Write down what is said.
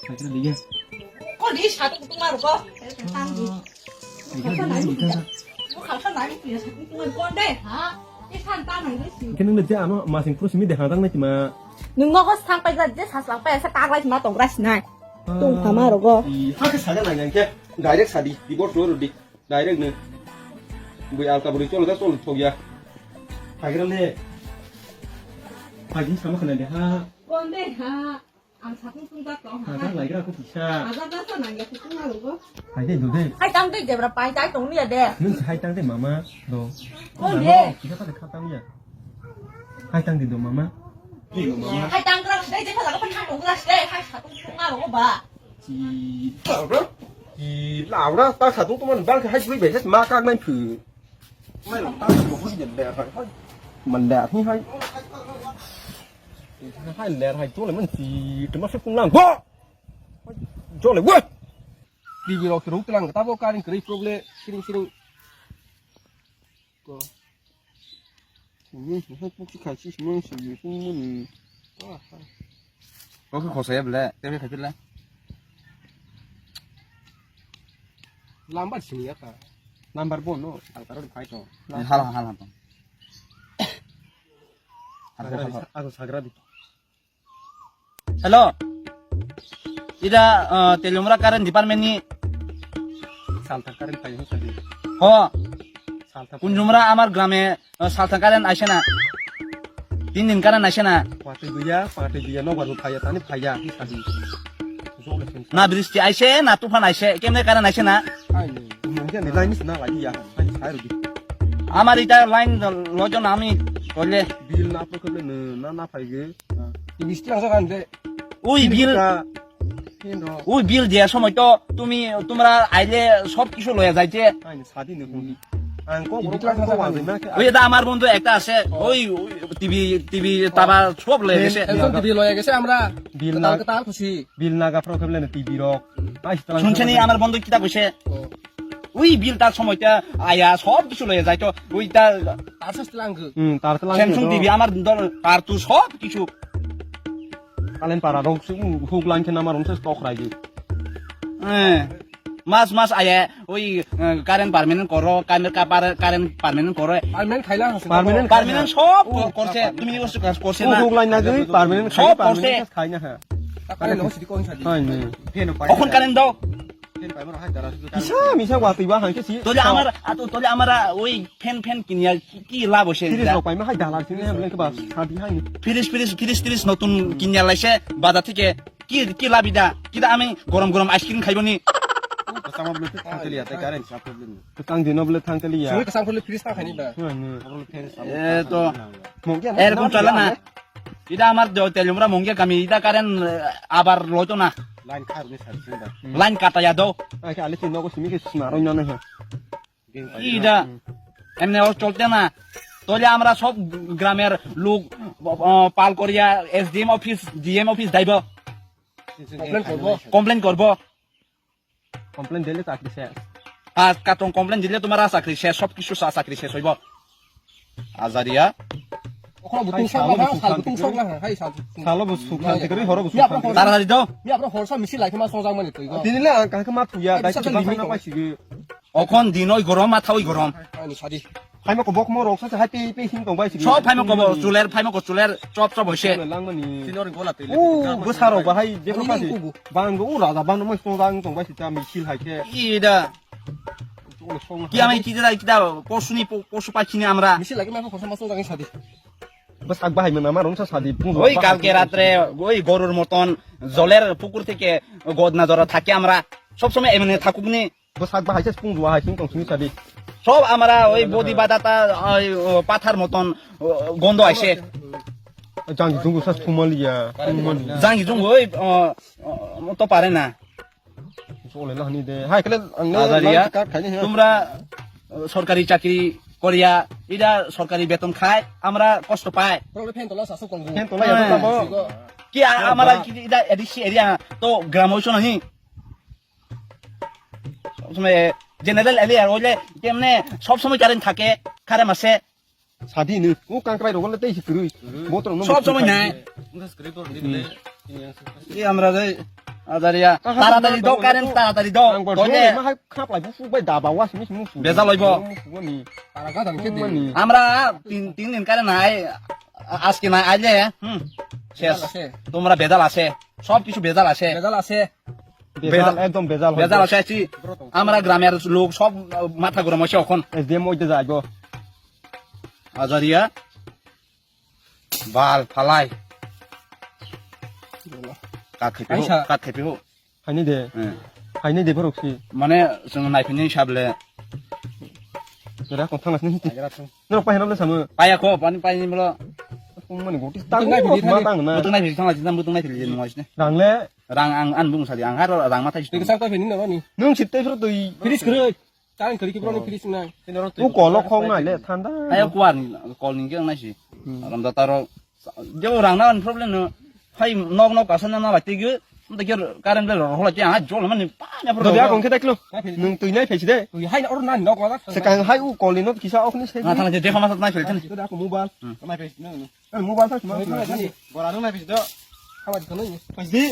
Cái này đi. Có đi sao cũng mà được không? Tăng gì? Cái này đi cái sao? Có khảo sát lại thì cũng người con đây hả? Cái khăn ta này đấy xíu. Cái nó được nó mà sinh pro để hàng tăng này mà. Nhưng nó có sang bây giờ chứ sao bây giờ ta lại mà tổng ra này. Tung thà mà được không? Thì hai cái sản này nhàng kia. Direct sadi, đi bot rồi đi. Direct nữa. Bây giờ alka beri cho nó thôi thôi ya. Hai cái này. Hai cái sama khả năng ha. Con đây hả? Ăn sao cũng ta có hả? Hai cái này cái cũng bisa. À ra sao này cũng mà được không? Hai cái được đấy. Hai tăng đấy để bài trái tổng này để. Nên hai tăng đấy mama. Đồ. Con đi. Kita pada kata ya. Hai tăng thì đồ mama. Đi đồ mama. Hai tăng ra đây chứ là có phân thang tổng ra đây hai sao cũng mà được không bà? Thì lão đó. Thì lão đó ta sản cũng mình đang hay quý về hết ma các nên thử. Mấy là ta một cái nhận đẹp phải thôi. Mình đẹp thì hay. Hai lẻ hai chỗ là mình thì chúng nó sẽ không làm quá. Chỗ này quá. Đi về rồi rút cái lăng ta vô cái này cái problem sering. Có. Thì hay cũng chỉ khai chỉ muốn sử dụng muốn. Có cái khó xé bલે, tem phải biết lấy. Làm bắt sini ya cả. Làm bắt bon no, alkaro khai cho. Halang. Aku sagra di. Hello. Ida Telumra Karen department ni. Salta karen khai ho sadi. Ho. Salta Kunjumra আমার গ্রামে Saltha current আসে না 3 দিন current আসে না Pati dia no baru phaya tani phaya hi sadi. Zole sen. না বৃষ্টি আসে না তুফান আসে কেমনে কারেন্ট আসে না Ai ni, mungkin ni lain sana lagi ya. Ai sai rugi. আমার এটা লাইন লজন আমি করলে Bil na apa kele na phai ge. Ini isti langsung kan de. ওই বিল Hino. ওই বিল দেওয়ার সময় তো তোমরা আইলে সব কিছু লয়ে যাইতে Ai ni sadi ni huni. Ang ko bro kan ko wan na. ওই এটা আমার বন্ধু একটা আছে ওই টিভি তাবা সব লয়ে গেছে একদম টিভি লয়ে গেছে আমরা Bil কালকে na তার খুশি bil na ga pro kele na TV rock. Ai setelah. শুনছেনি আমার বন্ধু কিতা কইছে ওই বিলটার সময়টা আয়া সব কিছু লয়ে যাইতো ওইটা তার শাস্তি লাঙ্গ Tar telang. স্যামসাং টিভি আমার আর তো সব কিছু Kalian para dong sing huk lan ke nama rumah stok lagi. মাস আয়া ওই কারেন্ট পার্মানেন্ট করো কারেন্ট পার্মানেন্ট করো পারমেন্ট খাইলা আছে পার্মানেন্ট সব করছে তুমি করছে না Huk lan lagi permanen Sop, permanen porse. kayaknya ha. তাকালে নহ সিটি কোন সাদি Ai ni. কখন কারেন্ট দাও Bisa waktu tiba hangke sih. তোলে আমার ওই ফ্যান কিনিয়া কি লাভ হইছে Sini sok pai mah hai dalar sini beli ke bas. Hadi hai ni. Fridge নতুন কিনিয়া লাইছে বাজার থেকে কি লাভ এটা কিটা আমি গরম ice cream খাইবনি Sama beli tangke lihat karen siapa beli. Tukang dino beli tangke lihat. সুই কাসাম ফুলে ফ্রিজ তা খাইনি বা তো Mungkin এরকম চলে না এটা আমার তেলুমরা মঙ্গে কামি এটা কারেন্ট আবার লইতো না lain kar ni sari sini dah. Line কাটাইয়া দাও Ai ke alis no ko simi ke smaro nyone ha. এটা এমনি চলতে না তাহলে আমরা সব গ্রামের লোক পাল করিয়া ডিএম অফিস যাইব কমপ্লেন করব কমপ্লেন করব Komplain dele tak bisa. আর কাটন কমপ্লেন দিলে তোমার চাকরি শেষ সব কিছু চাকরি শেষ হইব আজারিয়া ওখানে বুকিং সব না সাল বুকিং সব না হাই সাল Kalau bus sukan tekeri horo bus. তাড়াতাড়ি দাও মি আপনার হরসা মিছি লাইকে মা সংজাং মানে কইগো Dini le kan ke matu ya, dai ke bang apa sih. এখন দিন ওই গরম মাথা ওই গরম আনি সাদি Hai mo ko bok mo rok sa hai pe hin tong bai sih. সব ফাইমক কব চুলের চপ হইছে lang mani. সিনিয়র গোলা তেলে Besar rok bahai je ko sih. Bang go ura da bang mo song tong bai sih ta mi sil hai ke. Ida Olo song. কি আমি কিটা পশু পাখি নিয়ে আমরা মিছি লাইকে মা হরসা মা সংজাং সাদি Bas ag bahai men ama rong sa sadi pung. ওই কালকে রাত্রে ওই গরুর মতন জলের পুকুর থেকে গদনা ধরা থাকে আমরা সবসময় এমনি থাকুক নি Bas ag bahai se pung dua hai hin tong sini sadi. সব আমরা ওই বদি বাদাতা পাথার মতন গন্ধ আসে Jangan ditunggu sa tumali ya. জাঙ্গি জুং ওই তো পারে না Oleh lah ni de. Hai kalian Azaria kayaknya. তোমরা সরকারি চাকরি করিয়া এটা সরকারি বেতন খায় আমরা কষ্ট পাই প্রবলেম ফেন তোলা সাসু কঙ্গু Hen tola ya tabo. কি আমরা কি এটা এদিকে এরিয়া তো গ্রাম হইছ নাহি সবসময় জেনারেল এরিয়া হইলে কেমনে সবসময় কারেন্ট থাকে খারে মাসে Sadi ni. Kan krai rong le tei sikru. Motor no. সব সময় নাই এই আমরা আজারিয়া তাড়াতাড়ি দাও কারেন্ট তাড়াতাড়ি দাও Ang তলে berdua mah khap lagi fufu bai da bawa sini sini fufu. Beza loibo. Fufu ni. Para ka dang ke di. Ni. আমরা তিন দিন কারেন্ট নাই আজকে নাই আইলে শেষ তোমরা বেজাল আছে সব কিছু বেজাল আছে Begal ase. Bezal ekdom bezal. বেজাল আছে আছি আমরা গ্রামের লোক সব মাথা গরম আছে এখন SDM ওইতে যাইবো। আজারিয়া বাল ফালাই কাঠ খেপি হো Haini de. Haini de boroksi. মানে जों नायफिननि हिसाबले Kira kong tang sini. Nang pa hinam le samu. पायाखौ पानि पाइनिब्ला Mani goti tang ma tang na. बुथुं नायफिन थांला जिना बुथुं नायफिन नङासिनो Rang le. रां आं बुं सादि आं हार रां माथाय Dik sang ta phenin na ni. Nung sitte fro doi. Finish kre. Tan kri ki bro ni finish na. Tu ko lo khong nai le thanda. आया कुवार कल नि गें नायसि रामदा तारो जेव रां ना प्रब्लेम न फाइ नक नक कासन ना बातिगो त गेर कारेन्ट ले होला ti आं जल माने पाना Doi ya kong ke taklo. Nung tui nai phesi de. Tu hai na or na nok wa. Sekarang hai u kolin no kisa ok ni se. ना थांला जे खमा नायफिन थानि Itu dah aku mobile. Mai phesi no. Mobile tak cuma. Bora nang na bis do. Awat kono ni. Phesi.